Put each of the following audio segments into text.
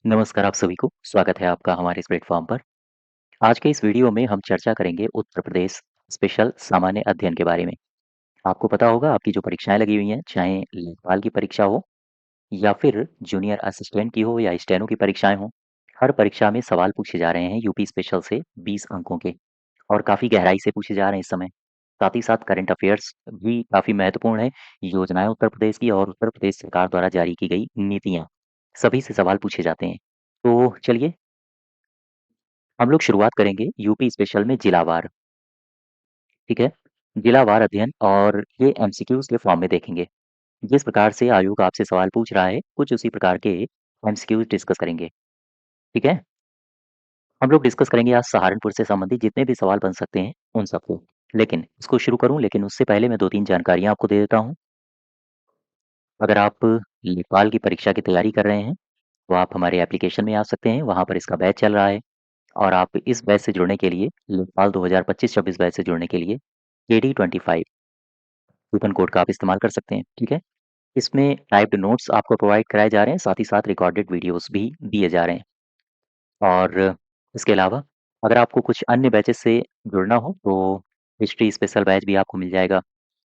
नमस्कार आप सभी को, स्वागत है आपका हमारे इस प्लेटफ़ॉर्म पर। आज के इस वीडियो में हम चर्चा करेंगे उत्तर प्रदेश स्पेशल सामान्य अध्ययन के बारे में। आपको पता होगा आपकी जो परीक्षाएँ लगी हुई हैं, चाहे लेखपाल की परीक्षा हो या फिर जूनियर असिस्टेंट की हो या स्टेनो की परीक्षाएँ हों, हर परीक्षा में सवाल पूछे जा रहे हैं यूपी स्पेशल से 20 अंकों के और काफ़ी गहराई से पूछे जा रहे हैं इस समय। साथ ही साथ करंट अफ़ेयर्स भी काफ़ी महत्वपूर्ण है, योजनाएँ उत्तर प्रदेश की और उत्तर प्रदेश सरकार द्वारा जारी की गई नीतियाँ, सभी से सवाल पूछे जाते हैं। तो चलिए हम लोग शुरुआत करेंगे यूपी स्पेशल में जिलावार, ठीक है? जिलावार अध्ययन और ये एमसीक्यूज़ के फॉर्म में देखेंगे। जिस प्रकार से आयोग आपसे सवाल पूछ रहा है, कुछ उसी प्रकार के एमसीक्यूज़ डिस्कस करेंगे, ठीक है? हम लोग डिस्कस करेंगे आज सहारनपुर से संबंधित जितने भी सवाल बन सकते हैं, उन सबको। लेकिन इसको शुरू करूँ लेकिन उससे पहले मैं 2-3 जानकारियाँ आपको दे देता हूँ। अगर आप लेखपाल की परीक्षा की तैयारी कर रहे हैं, तो आप हमारे एप्लीकेशन में आ सकते हैं, वहाँ पर इसका बैच चल रहा है। और आप इस बैच से जुड़ने के लिए लेखपाल 2025-26 बैच से जुड़ने के लिए KD25 कूपन कोड का आप इस्तेमाल कर सकते हैं, ठीक है? इसमें टाइप्ड नोट्स आपको प्रोवाइड कराए जा रहे हैं, साथ ही साथ रिकॉर्डेड वीडियोज़ भी दिए जा रहे हैं। और इसके अलावा अगर आपको कुछ अन्य बैचेज़ से जुड़ना हो, तो हिस्ट्री स्पेशल बैच भी आपको मिल जाएगा,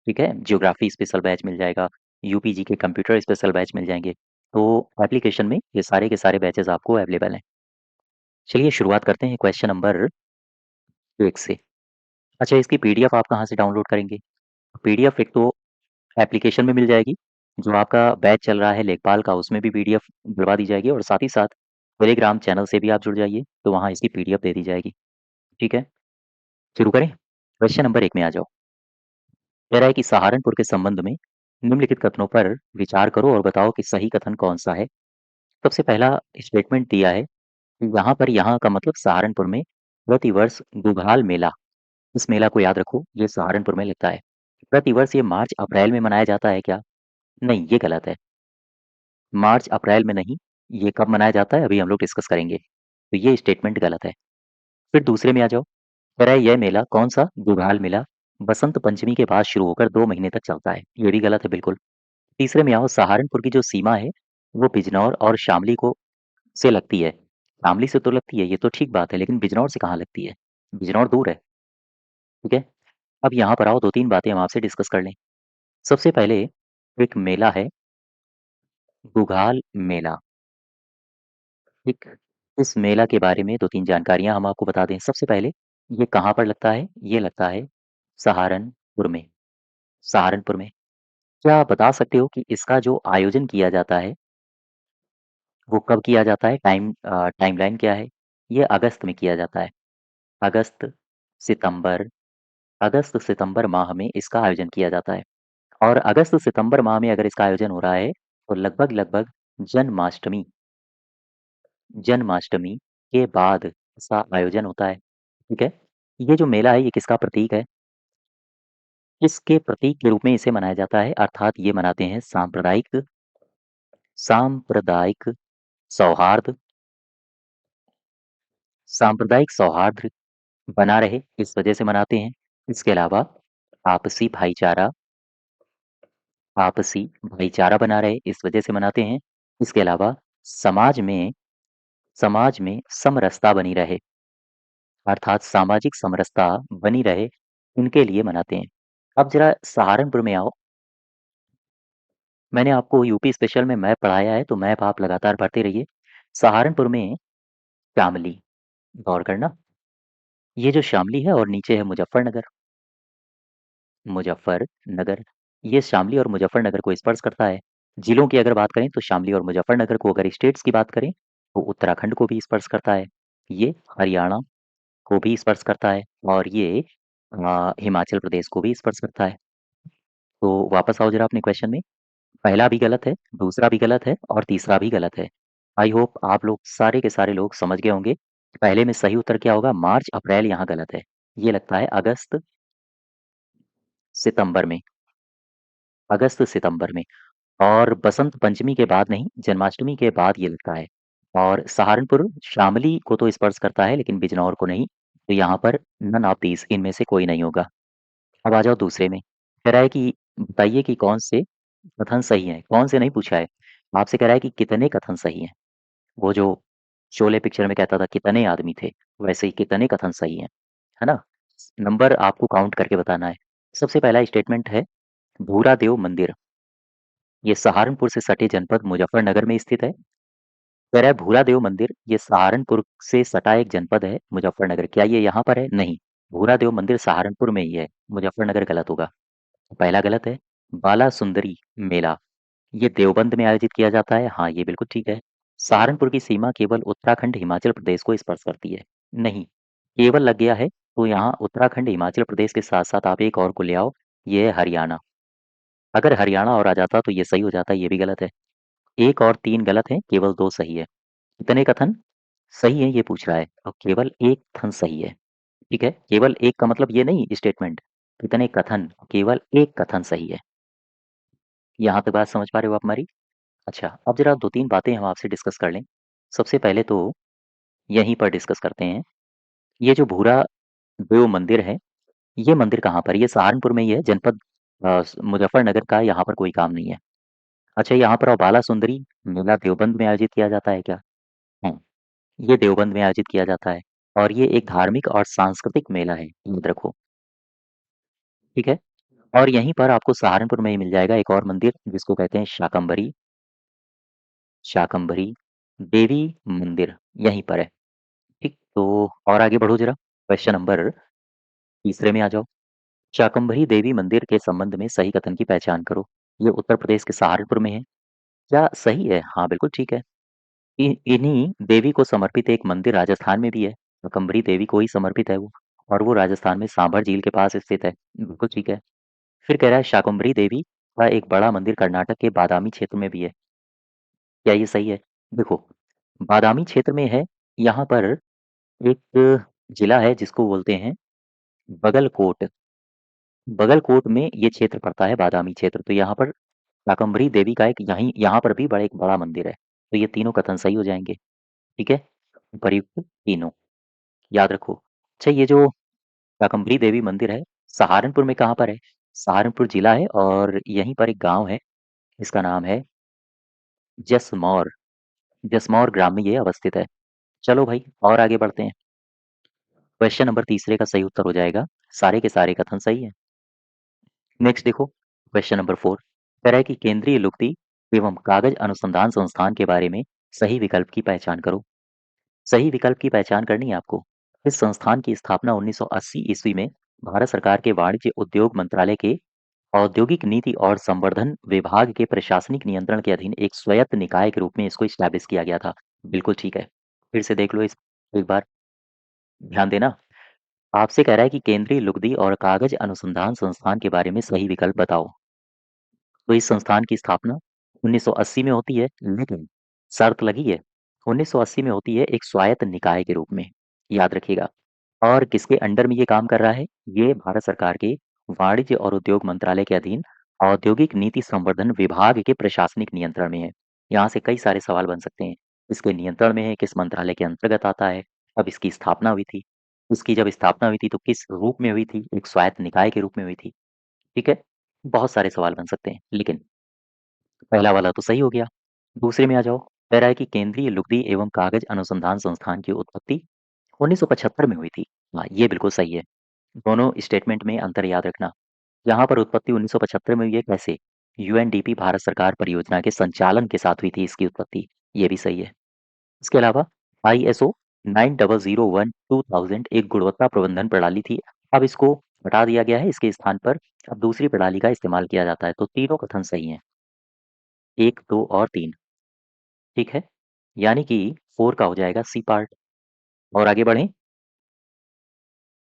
ठीक है? ज्योग्राफी स्पेशल बैच मिल जाएगा, यूपीजी के कंप्यूटर स्पेशल बैच मिल जाएँगे। तो एप्लीकेशन में ये सारे के सारे बैचेज़ आपको अवेलेबल हैं। चलिए शुरुआत करते हैं क्वेश्चन नंबर 1 से। अच्छा इसकी पीडीएफ आप कहाँ से डाउनलोड करेंगे? पीडीएफ एक तो एप्लीकेशन में मिल जाएगी, जो आपका बैच चल रहा है लेखपाल का उसमें भी पीडीएफ दिलवा दी जाएगी और साथ ही साथ टेलीग्राम चैनल से भी आप जुड़ जाइए, तो वहाँ इसकी पीडीएफ दे दी जाएगी, ठीक है? शुरू करें? क्वेश्चन नंबर 1 में आ जाओ। कह रहा है कि सहारनपुर के संबंध में निम्नलिखित कथनों पर विचार करो और बताओ कि सही कथन कौन-सा है? सबसे पहला स्टेटमेंट दिया है, कि यहाँ पर यहाँ का मतलब सहारनपुर में प्रतिवर्ष गुघाल मेला, इस मेला को याद रखो, ये सहारनपुर में लगता है। प्रतिवर्ष ये मार्च-अप्रैल में मनाया जाता है क्या? नहीं, ये गलत है। मार्च-अप्रैल में नहीं, ये कब मनाया जाता है अभी हम लोग डिस्कस करेंगे। तो ये स्टेटमेंट गलत है। फिर दूसरे में आ जाओ, कह रहा है यह मेला कौन-सा? गुघाल मेला बसंत पंचमी के बाद शुरू होकर 2 महीने तक चलता है। ये भी गलत है बिल्कुल। तीसरे में आओ, सहारनपुर की जो सीमा है, वो बिजनौर और शामली को से लगती है। शामली से तो लगती है, ये तो ठीक बात है, लेकिन बिजनौर से कहाँ लगती है? बिजनौर दूर है, ठीक है? अब यहाँ पर आओ 2-3 बातें हम आपसे डिस्कस कर लें। सबसे पहले एक मेला है, गुघाल मेला, ठीक? इस मेला के बारे में 2-3 जानकारियाँ हम आपको बता दें। सबसे पहले ये कहाँ पर लगता है? ये लगता है सहारनपुर में, सहारनपुर में। क्या आप बता सकते हो कि इसका जो आयोजन किया जाता है, वो कब किया जाता है? टाइमलाइन क्या है? ये अगस्त में किया जाता है। अगस्त, सितंबर अगस्त-सितंबर माह में इसका आयोजन किया जाता है और अगस्त-सितंबर माह में अगर इसका आयोजन हो रहा है, तो लगभग-लगभग जन्माष्टमी जन्माष्टमी के बाद इसका आयोजन होता है, ठीक है? ये जो मेला है, ये किसका प्रतीक है? किसके प्रतीक के रूप में इसे मनाया जाता है? अर्थात ये मनाते हैं सांप्रदायिक सौहार्द सांप्रदायिक सौहार्द बना रहे, इस वजह से मनाते हैं। इसके अलावा आपसी भाईचारा आपसी भाईचारा बना रहे, इस वजह से मनाते हैं। इसके अलावा समाज में समाज में समरसता बनी रहे, अर्थात सामाजिक समरसता बनी रहे, इनके लिए मनाते हैं। अब ज़रा सहारनपुर में आओ, मैंने आपको यूपी स्पेशल में मैप पढ़ाया है, तो मैप आप लगातार पढ़ते रहिए। सहारनपुर में शामली, गौर करना, ये जो शामली है और नीचे है मुज़फ्फरनगर, मुज़फ्फरनगर, ये शामली और मुज़फ्फरनगर को स्पर्श करता है। जिलों की अगर बात करें तो शामली और मुज़फ्फरनगर को अगर स्टेट्स की बात करें, तो उत्तराखंड को भी स्पर्श करता है। ये हरियाणा को भी स्पर्श करता है और ये हिमाचल प्रदेश को भी स्पर्श करता है। तो वापस आओ ज़रा अपने क्वेश्चन में। पहला भी गलत है, दूसरा भी गलत है और तीसरा भी गलत है। आई होप आप लोग सारे के सारे लोग समझ गए होंगे। पहले में सही उत्तर क्या होगा? मार्च, अप्रैल यहाँ गलत है। ये लगता है अगस्त, सितंबर में, अगस्त, सितंबर में और बसंत पंचमी के बाद नहीं, जन्माष्टमी के बाद ये लगता है। और सहारनपुर शामली को तो स्पर्श करता है लेकिन बिजनौर को नहीं। तो यहाँ पर नन ऑफ दीज़ इनमें से कोई नहीं होगा। अब आ जाओ दूसरे में। कह रहा है कि बताइए कि कौन से कथन सही हैं? कौन से नहीं पूछा है, आपसे कह रहा है कि कितने कथन सही हैं? वो जो शोले पिक्चर में कहता था कितने आदमी थे, वैसे ही कितने कथन सही हैं, है ना? नंबर आपको काउंट करके बताना है। सबसे पहला स्टेटमेंट है भूरा देव मंदिर, ये सहारनपुर से सटे जनपद मुजफ्फरनगर में स्थित है। कह रहा है भूरा देव मंदिर ये सहारनपुर से सटा एक जनपद है मुजफ्फरनगर। क्या ये यहाँ पर है? नहीं। भूरा देव मंदिर सहारनपुर में ही है, मुजफ्फरनगर गलत होगा। पहला गलत है। बाला सुंदरी मेला ये देवबंद में आयोजित किया जाता है। हाँ, ये बिल्कुल ठीक है। सहारनपुर की सीमा केवल उत्तराखंड हिमाचल प्रदेश को स्पर्श करती है। नहीं, केवल लग गया है तो यहाँ उत्तराखंड हिमाचल प्रदेश के साथ साथ आप एक और को ले आओ, ये है हरियाणा। अगर हरियाणा और आ जाता तो ये सही हो जाता, ये भी गलत है। एक और तीन गलत है, केवल दो सही है। कितने कथन सही है ये पूछ रहा है, और केवल एक कथन सही है। ठीक है, केवल एक का मतलब ये नहीं स्टेटमेंट, कितने कथन, केवल एक कथन सही है। यहाँ तक बात समझ पा रहे हो आप हमारी? अच्छा, अब जरा दो तीन बातें हम आपसे डिस्कस कर लें। सबसे पहले तो यहीं पर डिस्कस करते हैं, ये जो भूरा देव मंदिर है, ये मंदिर कहाँ पर है? ये सहारनपुर में ही है, जनपद मुजफ्फरनगर का यहाँ पर कोई काम नहीं है। अच्छा, यहाँ पर बाला सुंदरी मेला देवबंद में आयोजित किया जाता है क्या? हाँ, ये देवबंद में आयोजित किया जाता है, और ये एक धार्मिक और सांस्कृतिक मेला है, याद रखो। ठीक है, और यहीं पर आपको सहारनपुर में ही मिल जाएगा एक और मंदिर जिसको कहते हैं शाकंभरी, शाकंभरी देवी मंदिर, यहीं पर है। ठीक, तो और आगे बढ़ो जरा, क्वेश्चन नंबर तीसरे में आ जाओ। शाकंभरी देवी मंदिर के संबंध में सही कथन की पहचान करो। ये उत्तर प्रदेश के सहारनपुर में है। क्या सही है? हाँ, बिल्कुल ठीक है। इन्हीं देवी को समर्पित एक मंदिर राजस्थान में भी है। शाकंभरी देवी को ही समर्पित है वो, और वो राजस्थान में सांभर झील के पास स्थित है। बिल्कुल ठीक है। फिर कह रहा है शाकंभरी देवी का एक बड़ा मंदिर कर्नाटक के बादामी क्षेत्र में भी है। क्या ये सही है? देखो, बादामी क्षेत्र में है, यहाँ पर एक जिला है जिसको बोलते हैं बगलकोट। बगलकोट में ये क्षेत्र पड़ता है, बादामी क्षेत्र। तो यहाँ पर शाकंभरी देवी का एक यहीं यहाँ पर भी एक बड़ा मंदिर है। तो ये तीनों कथन सही हो जाएंगे। ठीक है, उपयुक्त तीनों, याद रखो। अच्छा, ये जो शाकंभरी देवी मंदिर है, सहारनपुर में कहाँ पर है? सहारनपुर जिला है, और यहीं पर एक गांव है, इसका नाम है जसमौर। जसमौर ग्राम में ये अवस्थित है। चलो भाई, और आगे बढ़ते हैं। क्वेश्चन नंबर तीसरे का सही उत्तर हो जाएगा, सारे के सारे कथन सही है। नेक्स्ट देखो, क्वेश्चन नंबर 4 कह रहा है कि केंद्रीय लुगदी एवं कागज अनुसंधान संस्थान के बारे में सही विकल्प की पहचान करो। सही विकल्प की पहचान करनी है आपको। इस संस्थान की स्थापना 1980 ईस्वी में भारत सरकार के वाणिज्य उद्योग मंत्रालय के औद्योगिक नीति और संवर्धन विभाग के प्रशासनिक नियंत्रण के अधीन एक स्वायत्त निकाय के रूप में इसको स्टैब्लिश किया गया था। बिल्कुल ठीक है। फिर से देख लो इस एक बार, ध्यान देना। आपसे कह रहा है कि केंद्रीय लुगदी और कागज अनुसंधान संस्थान के बारे में सही विकल्प बताओ। तो इस संस्थान की स्थापना 1980 में होती है, लेकिन शर्त लगी है, 1980 में होती है एक स्वायत्त निकाय के रूप में, याद रखिएगा। और किसके अंडर में ये काम कर रहा है? ये भारत सरकार के वाणिज्य और उद्योग मंत्रालय के अधीन औद्योगिक नीति संवर्धन विभाग के प्रशासनिक नियंत्रण में है। यहाँ से कई सारे सवाल बन सकते हैं। इसके नियंत्रण में है, किस मंत्रालय के अंतर्गत आता है, अब इसकी स्थापना हुई थी, इसकी जब स्थापना हुई थी तो किस रूप में हुई थी, एक स्वायत्त निकाय के रूप में हुई थी। ठीक है, बहुत सारे सवाल बन सकते हैं, लेकिन पहला वाला तो सही हो गया। दूसरे में आ जाओ, कह रहा है कि केंद्रीय लुगदी एवं कागज अनुसंधान संस्थान की उत्पत्ति 1975 में हुई थी। हाँ, ये बिल्कुल सही है। दोनों स्टेटमेंट में अंतर याद रखना। यहाँ पर उत्पत्ति 1975 में हुई है, कैसे? यूएनडीपी भारत सरकार परियोजना के संचालन के साथ हुई थी इसकी उत्पत्ति, ये भी सही है। इसके अलावा आईएसओ 9001 2000 एक गुणवत्ता प्रबंधन प्रणाली थी। अब इसको हटा दिया गया है, इसके स्थान पर अब दूसरी प्रणाली का इस्तेमाल किया जाता है। तो तीनों कथन सही हैं, एक, दो और तीन। ठीक है, यानी कि 4 का हो जाएगा सी पार्ट। और आगे बढ़ें,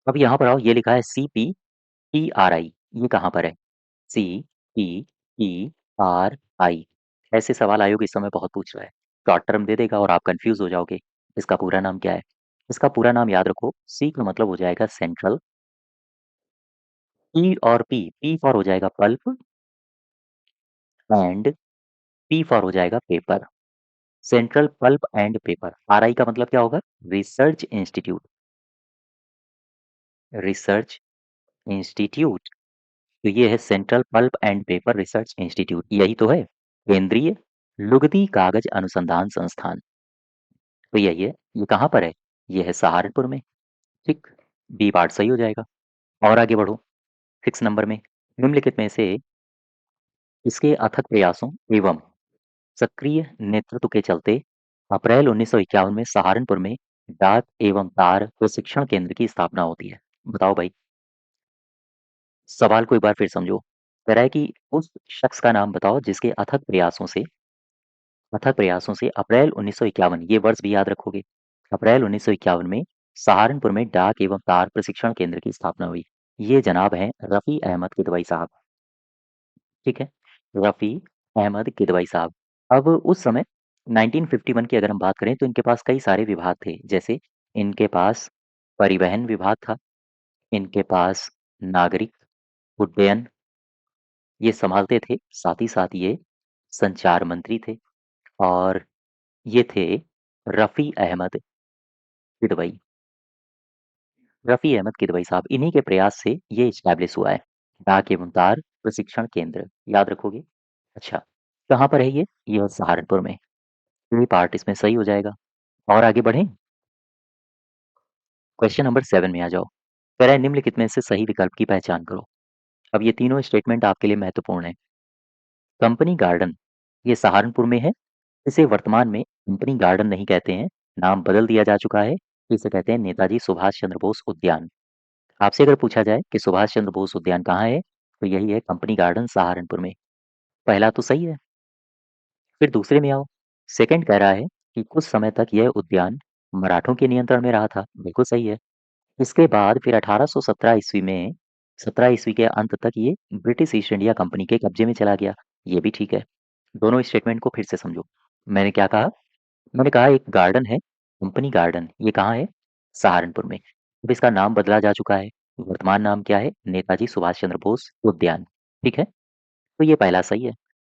अब यहाँ पर आओ, ये लिखा है CPTRI, ये कहाँ पर है? CPTRI, ऐसे सवाल आयोग इस समय बहुत पूछ रहा है। शॉर्ट टर्म दे देगा और आप कंफ्यूज हो जाओगे। इसका पूरा नाम क्या है? इसका पूरा नाम याद रखो। सी का मतलब हो जाएगा सेंट्रल, ई और पी फॉर हो जाएगा पल्प, एंड पी फॉर हो जाएगा paper. Central pulp and paper. RI का मतलब क्या होगा? Research institute, research institute. तो ये है central pulp and paper research institute, यही तो है केंद्रीय लुगदी कागज अनुसंधान संस्थान। तो यही है, ये कहाँ पर है? ये है सहारनपुर में, ठीक? बी पार्ट सही हो जाएगा। और आगे बढ़ो, 6 नंबर में, निम्नलिखित में से इसके अथक प्रयासों एवं सक्रिय नेतृत्व के चलते अप्रैल 1951 में सहारनपुर में डाक एवं तार प्रशिक्षण केंद्र की स्थापना होती है। बताओ भाई, सवाल को एक बार फिर समझो। कह रहा है कि उस शख्स का नाम बताओ जिसके अथक प्रयासों से अप्रैल 1951, ये वर्ष भी याद रखोगे, अप्रैल 1951 में सहारनपुर में डाक एवं तार प्रशिक्षण केंद्र की स्थापना हुई। ये जनाब हैं रफ़ी अहमद किदवई साहब, ठीक है? रफ़ी अहमद किदवई साहब। अब उस समय 1951 की अगर हम बात करें तो इनके पास कई सारे विभाग थे, जैसे इनके पास परिवहन विभाग था, इनके पास नागरिक उड्डयन ये संभालते थे, साथ ही साथ ये संचार मंत्री थे और ये थे रफ़ी अहमद किदवई। रफ़ी अहमद किदवई साहब, इन्हीं के प्रयास से ये इस्टैब्लिश हुआ है, डाक एवं तार प्रशिक्षण केंद्र, याद रखोगे। अच्छा, कहाँ पर है ये? ये है सहारनपुर में। ये पार्ट इसमें सही हो जाएगा। और आगे बढ़ें? क्वेश्चन नंबर 7 में आ जाओ। कह रहा है निम्नलिखित में से सही विकल्प की पहचान करो। अब ये तीनों स्टेटमेंट आपके लिए महत्वपूर्ण है। कंपनी गार्डन, ये सहारनपुर में है। इसे वर्तमान में कंपनी गार्डन नहीं कहते हैं, नाम बदल दिया जा चुका है। इसे कहते हैं नेताजी सुभाष चंद्र बोस उद्यान। आपसे अगर पूछा जाए कि सुभाष चंद्र बोस उद्यान कहाँ है, तो यही है कंपनी गार्डन सहारनपुर में। पहला तो सही है। फिर दूसरे में आओ। सेकंड कह रहा है कि कुछ समय तक यह उद्यान मराठों के नियंत्रण में रहा था। बिल्कुल सही है। इसके बाद फिर 1817 ईस्वी में 17 ईस्वी के अंत तक ये ब्रिटिश ईस्ट इंडिया कंपनी के कब्जे में चला गया। ये भी ठीक है। दोनों स्टेटमेंट को फिर से समझो। मैंने क्या कहा? मैंने कहा एक गार्डन है, कंपनी गार्डन, ये कहाँ है? सहारनपुर में। अब इसका नाम बदला जा चुका है। वर्तमान नाम क्या है? नेताजी सुभाष चंद्र बोस उद्यान। ठीक है? तो ये पहला सही है।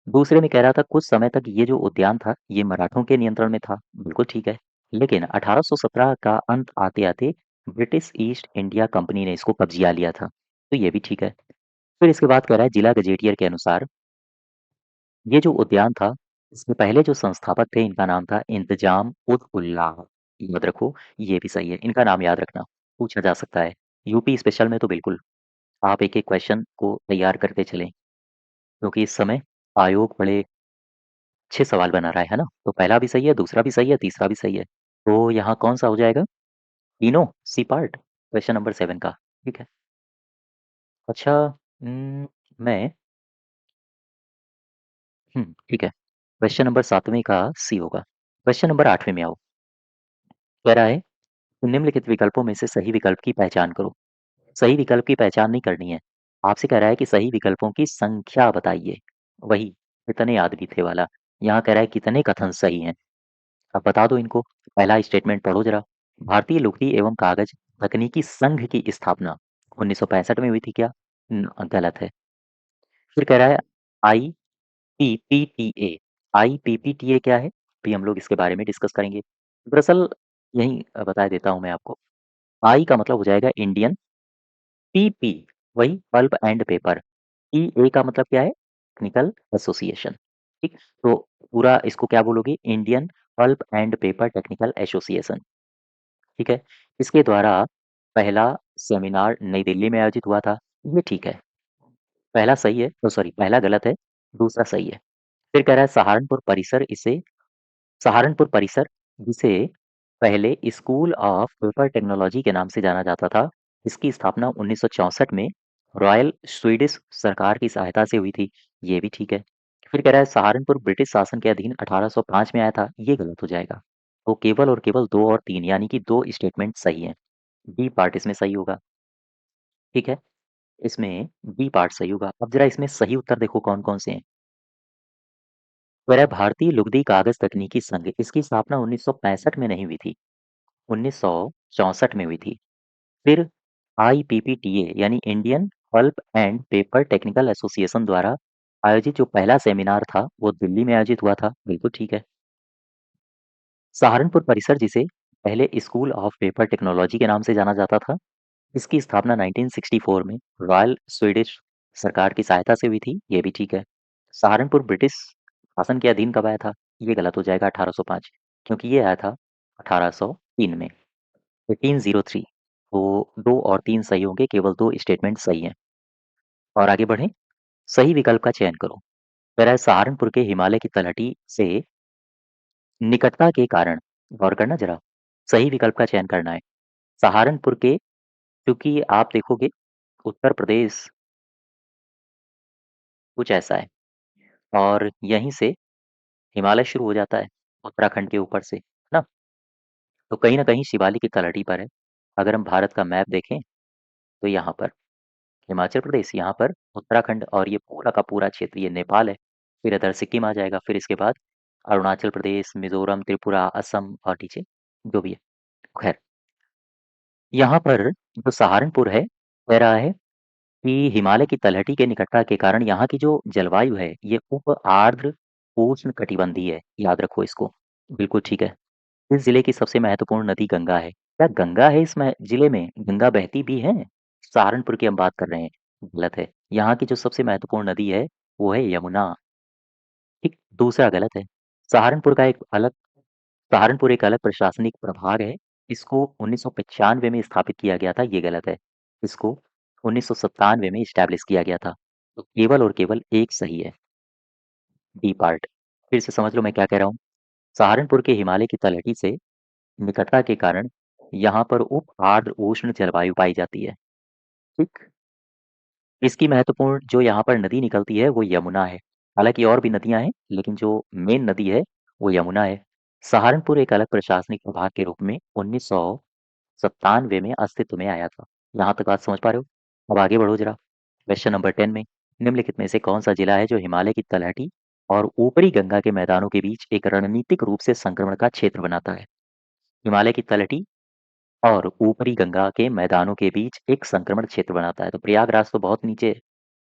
दूसरे में कह रहा था कुछ समय तक ये जो उद्यान था, ये मराठों के नियंत्रण में था। बिल्कुल ठीक है। लेकिन 1817 का अंत आते-आते ब्रिटिश ईस्ट इंडिया कंपनी ने इसको कब्जिया लिया था। तो ये भी ठीक है। फिर इसके बाद कह रहा है जिला गजेटियर के अनुसार ये जो उद्यान था, इसके पहले जो संस्थापक थे इनका नाम था इंतजाम उद उल्लाह। याद रखो, ये भी सही है। इनका नाम याद रखना, पूछा जा सकता है। यूपी स्पेशल में तो बिल्कुल आप एक-एक क्वेश्चन को तैयार करते चलें, क्योंकि इस समय आयोग बड़े अच्छे सवाल बना रहा है ना? तो पहला भी सही है, दूसरा भी सही है, तीसरा भी सही है। तो यहाँ कौन-सा हो जाएगा? तीनों, सी पार्ट, क्वेश्चन नंबर 7 का, ठीक है। अच्छा मैं ठीक है। क्वेश्चन नंबर 7वें का सी होगा। क्वेश्चन नंबर 8वें में आओ। कह रहा है, निम्नलिखित विकल्पों में से सही विकल्प की पहचान करो। सही विकल्प की पहचान नहीं करनी है। आपसे कह रहा है कि सही विकल्पों की संख्या बताइए। वही, कितने आदमी थे वाला। यहाँ कह रहा है कितने कथन सही हैं। अब बता दो इनको। पहला स्टेटमेंट पढ़ो जरा। भारतीय लुगदी एवं कागज तकनीकी संघ की स्थापना 1965 में हुई थी क्या? गलत है। फिर कह रहा है आईपीपीटीए। आईपीपीटीए क्या है? अभी हम लोग इसके बारे में डिस्कस करेंगे। दरअसल यही बता देता हूँ मैं आपको। आई का मतलब हो जाएगा इंडियन, पीपी वही पल्प एंड पेपर, टीए का मतलब क्या है? Technical association. ठीक, तो पूरा इसको क्या बोलोगे? Indian pulp and paper technical association. ठीक है, इसके द्वारा पहला सेमिनार नई दिल्ली में आयोजित हुआ था। ये ठीक है। पहला सही है, तो सॉरी पहला गलत है, दूसरा सही है। फिर कह रहा है सहारनपुर परिसर जिसे पहले स्कूल ऑफ पेपर टेक्नोलॉजी के नाम से जाना जाता था, इसकी स्थापना 1964 में रॉयल स्वीडिश सरकार की सहायता से हुई थी। ये भी ठीक है। फिर कह रहा है सहारनपुर ब्रिटिश शासन के अधीन 1805 में आया था। ये गलत हो जाएगा। तो केवल और केवल 2 और 3 यानी कि 2 स्टेटमेंट सही हैं। बी पार्ट इसमें सही होगा। ठीक है, इसमें बी पार्ट सही होगा। अब जरा इसमें सही उत्तर देखो कौन-कौन से हैं। कह रहा है भारतीय लुगदी कागज तकनीकी संघ, इसकी स्थापना 1965 में नहीं हुई थी, 1964 में हुई थी। फिर आईपीपीटीए यानी Indian pulp and paper technical association द्वारा आयोजित जो पहला सेमिनार था वो दिल्ली में आयोजित हुआ था। बिल्कुल ठीक है। सहारनपुर परिसर जिसे पहले स्कूल ऑफ पेपर टेक्नोलॉजी के नाम से जाना जाता था, इसकी स्थापना 1964 में रॉयल स्वीडिश सरकार की सहायता से हुई थी। ये भी ठीक है। सहारनपुर ब्रिटिश शासन के अधीन कब आया था? ये गलत हो जाएगा 1805, क्योंकि ये आया था 1803 में। 1803 तो 2 और 3 सही होंगे, केवल 2 स्टेटमेंट सही हैं। और आगे बढ़ें, सही विकल्प का चयन करो। कह रहा है सहारनपुर के हिमालय की तलहटी से निकटता के कारण, गौर करना ज़रा, सही विकल्प का चयन करना है। सहारनपुर के, क्योंकि आप देखोगे उत्तर प्रदेश कुछ ऐसा है और यहीं से हिमालय शुरू हो जाता है, उत्तराखंड के ऊपर से, है ना? तो कहीं न कहीं शिवालिक की तलहटी पर है। अगर हम भारत का मैप देखें तो यहाँ पर हिमाचल प्रदेश, यहाँ पर उत्तराखंड और ये पूरा का पूरा क्षेत्र ये नेपाल है। फिर इधर सिक्किम आ जाएगा, फिर इसके बाद अरुणाचल प्रदेश, मिज़ोरम, त्रिपुरा, असम और नीचे जो भी है। खैर, यहाँ पर जो सहारनपुर है, कह रहा है कि हिमालय की तलहटी के निकटता के कारण यहाँ की जो जलवायु है, ये उप आर्द्र उष्णकटिबंधीय है। याद रखो इसको। बिल्कुल ठीक है। इस जिले की सबसे महत्वपूर्ण नदी गंगा है। क्या गंगा है इस जिले में? गंगा बहती भी है? सहारनपुर की हम बात कर रहे हैं। गलत है। यहाँ की जो सबसे महत्वपूर्ण नदी है वो है यमुना। ठीक, दूसरा गलत है। सहारनपुर का एक अलग सहारनपुर एक अलग प्रशासनिक प्रभाग है। इसको 1995 में स्थापित किया गया था, ये गलत है। इसको 1997 में इस्टैब्लिश किया गया था। तो केवल और केवल एक सही है, डी पार्ट। फिर से समझ लो मैं क्या कह रहा हूँ। सहारनपुर के हिमालय की तलहटी से निकटता के कारण यहाँ पर उप आर्द्र उष्ण जलवायु पाई जाती है। ठीक, इसकी महत्वपूर्ण जो यहाँ पर नदी निकलती है वो यमुना है। हालांकि और भी नदियां हैं, लेकिन जो मेन नदी है वो यमुना है। सहारनपुर एक अलग प्रशासनिक प्रभाग के रूप में 1997 में अस्तित्व में आया था। यहाँ तक बात समझ पा रहे हो? अब आगे बढ़ो जरा। क्वेश्चन नंबर 10 में, निम्नलिखित में से कौन सा जिला है जो हिमालय की तलहटी और ऊपरी गंगा के मैदानों के बीच एक रणनीतिक रूप से संक्रमण का क्षेत्र बनाता है? हिमालय की तलहटी और ऊपरी गंगा के मैदानों के बीच एक संक्रमण क्षेत्र बनाता है। तो प्रयागराज तो बहुत नीचे है।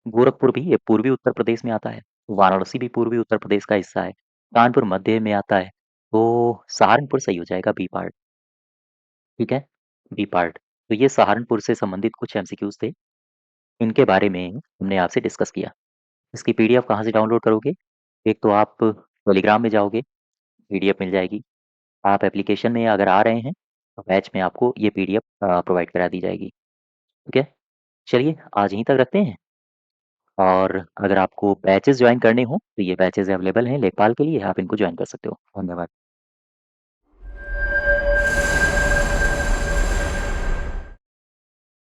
गोरखपुर भी ये पूर्वी उत्तर प्रदेश में आता है। वाराणसी भी पूर्वी उत्तर प्रदेश का हिस्सा है। कानपुर मध्य में आता है। तो सहारनपुर सही हो जाएगा, बी पार्ट। ठीक है, बी पार्ट। तो ये सहारनपुर से संबंधित कुछ एमसीक्यूज थे। इनके बारे में हमने आपसे डिस्कस किया। इसकी पीडीएफ कहाँ से डाउनलोड करोगे? एक तो आप टेलीग्राम में जाओगे, पीडीएफ मिल जाएगी। आप एप्लीकेशन में अगर आ रहे हैं तो बैच में आपको ये पीडीएफ प्रोवाइड करा दी जाएगी। ठीक है, चलिए आज यहीं तक रखते हैं। और अगर आपको बैचेस ज्वाइन करने हो तो ये बैचेस अवेलेबल हैं लेखपाल के लिए, आप इनको ज्वाइन कर सकते हो। धन्यवाद।